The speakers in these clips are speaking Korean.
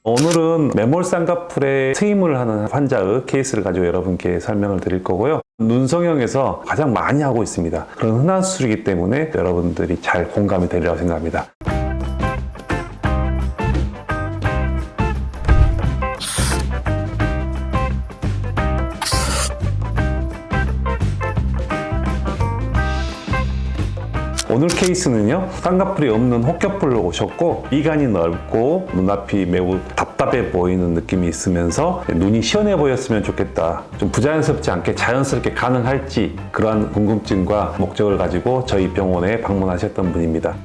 오늘은 매몰 쌍꺼풀에 트임을 하는 환자의 케이스를 가지고 여러분께 설명을 드릴 거고요. 눈성형에서 가장 많이 하고 있습니다. 그런 흔한 수술이기 때문에 여러분들이 잘 공감이 되리라고 생각합니다. 오늘 케이스는요, 쌍꺼풀이 없는 혹겹불로 오셨고 미간이 넓고 눈앞이 매우 답답해 보이는 느낌이 있으면서 눈이 시원해 보였으면 좋겠다, 좀 부자연스럽지 않게 자연스럽게 가능할지 그러한 궁금증과 목적을 가지고 저희 병원에 방문하셨던 분입니다.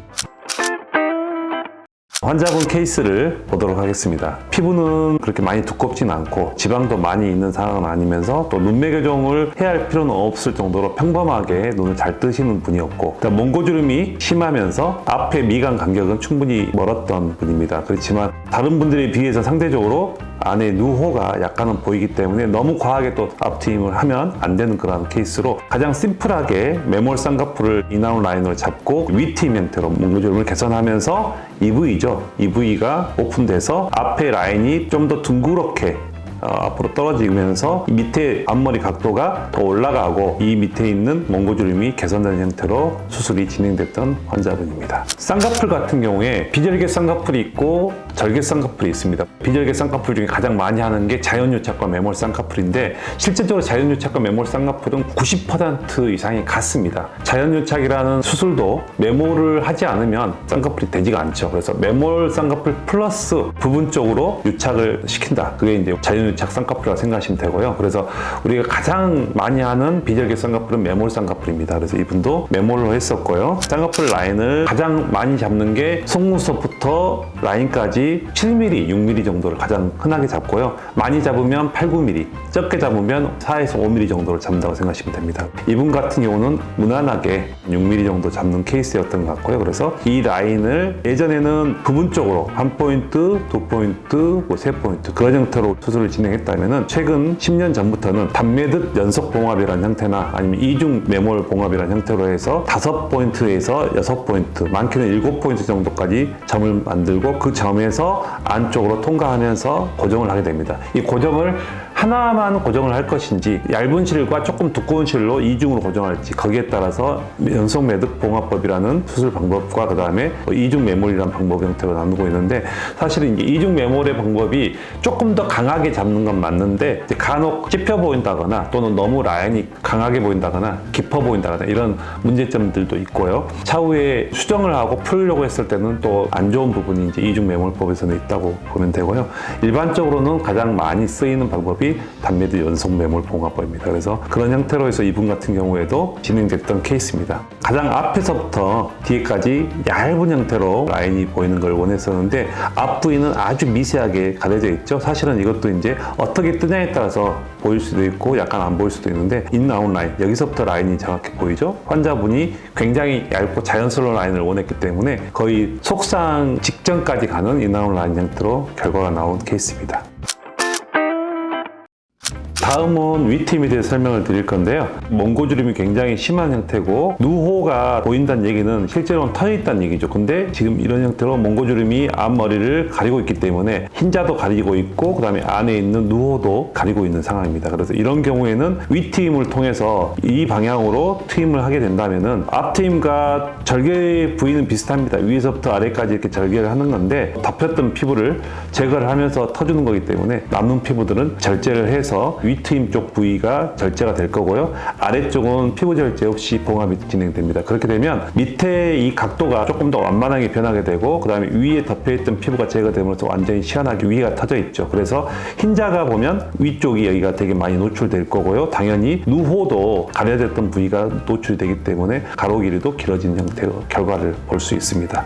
환자분 케이스를 보도록 하겠습니다. 피부는 그렇게 많이 두껍진 않고 지방도 많이 있는 상황은 아니면서 또 눈매 교정을 해야 할 필요는 없을 정도로 평범하게 눈을 잘 뜨시는 분이었고, 몽고주름이 심하면서 앞에 미간 간격은 충분히 멀었던 분입니다. 그렇지만 다른 분들에 비해서 상대적으로 안에 누호가 약간은 보이기 때문에 너무 과하게 또 앞트임을 하면 안 되는 그런 케이스로 가장 심플하게 매몰 쌍꺼풀을 인아웃 라인으로 잡고 위트임 형태로 몽고주름을 개선하면서 EV죠. EV가 오픈돼서 앞에 라인이 좀 더 둥그렇게 앞으로 떨어지면서 밑에 앞머리 각도가 더 올라가고 이 밑에 있는 몽고주름이 개선된 형태로 수술이 진행됐던 환자분입니다. 쌍꺼풀 같은 경우에 비절개 쌍꺼풀이 있고 절개 쌍꺼풀이 있습니다. 비절개 쌍꺼풀 중에 가장 많이 하는 게 자연유착과 매몰 쌍꺼풀인데, 실제적으로 자연유착과 매몰 쌍꺼풀은 90% 이상이 같습니다. 자연유착이라는 수술도 매몰을 하지 않으면 쌍꺼풀이 되지가 않죠. 그래서 매몰 쌍꺼풀 플러스 부분적으로 유착을 시킨다, 그게 이제 자연유착 쌍꺼풀이라고 생각하시면 되고요. 그래서 우리가 가장 많이 하는 비절개 쌍꺼풀은 매몰 쌍꺼풀입니다. 그래서 이분도 매몰로 했었고요. 쌍꺼풀 라인을 가장 많이 잡는 게 속눈썹부터 라인까지 7mm, 6mm 정도를 가장 흔하게 잡고요. 많이 잡으면 8, 9mm, 적게 잡으면 4에서 5mm 정도를 잡는다고 생각하시면 됩니다. 이분 같은 경우는 무난하게 6mm 정도 잡는 케이스였던 것 같고요. 그래서 이 라인을 예전에는 부분적으로 한 포인트, 두 포인트, 뭐 세 포인트 그런 형태로 수술을 진행했다면은 최근 10년 전부터는 단매듭 연속 봉합이라는 형태나 아니면 이중 매몰 봉합이라는 형태로 해서 5포인트에서 6포인트, 많게는 7포인트 정도까지 점을 만들고 그 점에서 안쪽으로 통과하면서 고정을 하게 됩니다. 이 고정을 하나만 고정을 할 것인지 얇은 실과 조금 두꺼운 실로 이중으로 고정할지, 거기에 따라서 연속 매듭 봉합법이라는 수술 방법과 그 다음에 이중 매몰이라는 방법 형태로 나누고 있는데, 사실은 이제 이중 매몰의 방법이 조금 더 강하게 잡는 건 맞는데 간혹 찝혀 보인다거나 또는 너무 라인이 강하게 보인다거나 깊어 보인다거나 이런 문제점들도 있고요. 차후에 수정을 하고 풀려고 했을 때는 또 안 좋은 부분이 이제 이중 매몰법에서는 있다고 보면 되고요. 일반적으로는 가장 많이 쓰이는 방법이 단매듭 연속 매몰 봉합법입니다. 그래서 그런 형태로 해서 이분 같은 경우에도 진행됐던 케이스입니다. 가장 앞에서부터 뒤에까지 얇은 형태로 라인이 보이는 걸 원했었는데 앞 부위는 아주 미세하게 가려져 있죠. 사실은 이것도 이제 어떻게 뜨냐에 따라서 보일 수도 있고 약간 안 보일 수도 있는데, 인아웃 라인, 여기서부터 라인이 정확히 보이죠. 환자분이 굉장히 얇고 자연스러운 라인을 원했기 때문에 거의 속상 직전까지 가는 인아웃 라인 형태로 결과가 나온 케이스입니다. 다음은 위트임에 대해 설명을 드릴 건데요. 몽고주름이 굉장히 심한 형태고 누호가 보인다는 얘기는 실제로는 턴이 있다는 얘기죠. 근데 지금 이런 형태로 몽고주름이 앞머리를 가리고 있기 때문에 흰자도 가리고 있고 그 다음에 안에 있는 누호도 가리고 있는 상황입니다. 그래서 이런 경우에는 위트임을 통해서 이 방향으로 트임을 하게 된다면은 앞트임과 절개 부위는 비슷합니다. 위에서부터 아래까지 이렇게 절개를 하는 건데 덮였던 피부를 제거를 하면서 터주는 거기 때문에 남는 피부들은 절제를 해서 위트임 쪽 부위가 절제가 될 거고요. 아래쪽은 피부 절제 없이 봉합이 진행됩니다. 그렇게 되면 밑에 이 각도가 조금 더 완만하게 변하게 되고 그 다음에 위에 덮여있던 피부가 제거되면서 완전히 시원하게 위가 터져 있죠. 그래서 흰자가 보면 위쪽이 여기가 되게 많이 노출될 거고요. 당연히 누호도 가려졌던 부위가 노출되기 때문에 가로 길이도 길어진 형태로 결과를 볼 수 있습니다.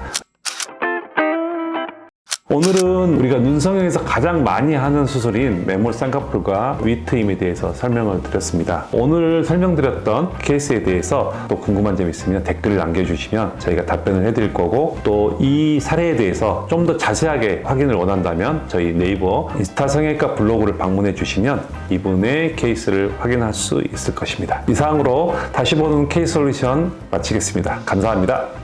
오늘은 우리가 눈성형에서 가장 많이 하는 수술인 매몰 쌍꺼풀과 위트임에 대해서 설명을 드렸습니다. 오늘 설명드렸던 케이스에 대해서 또 궁금한 점 있으면 댓글을 남겨주시면 저희가 답변을 해드릴 거고, 또 이 사례에 대해서 좀 더 자세하게 확인을 원한다면 저희 네이버 인스타 성형외과 블로그를 방문해 주시면 이분의 케이스를 확인할 수 있을 것입니다. 이상으로 다시 보는 케이스 솔루션 마치겠습니다. 감사합니다.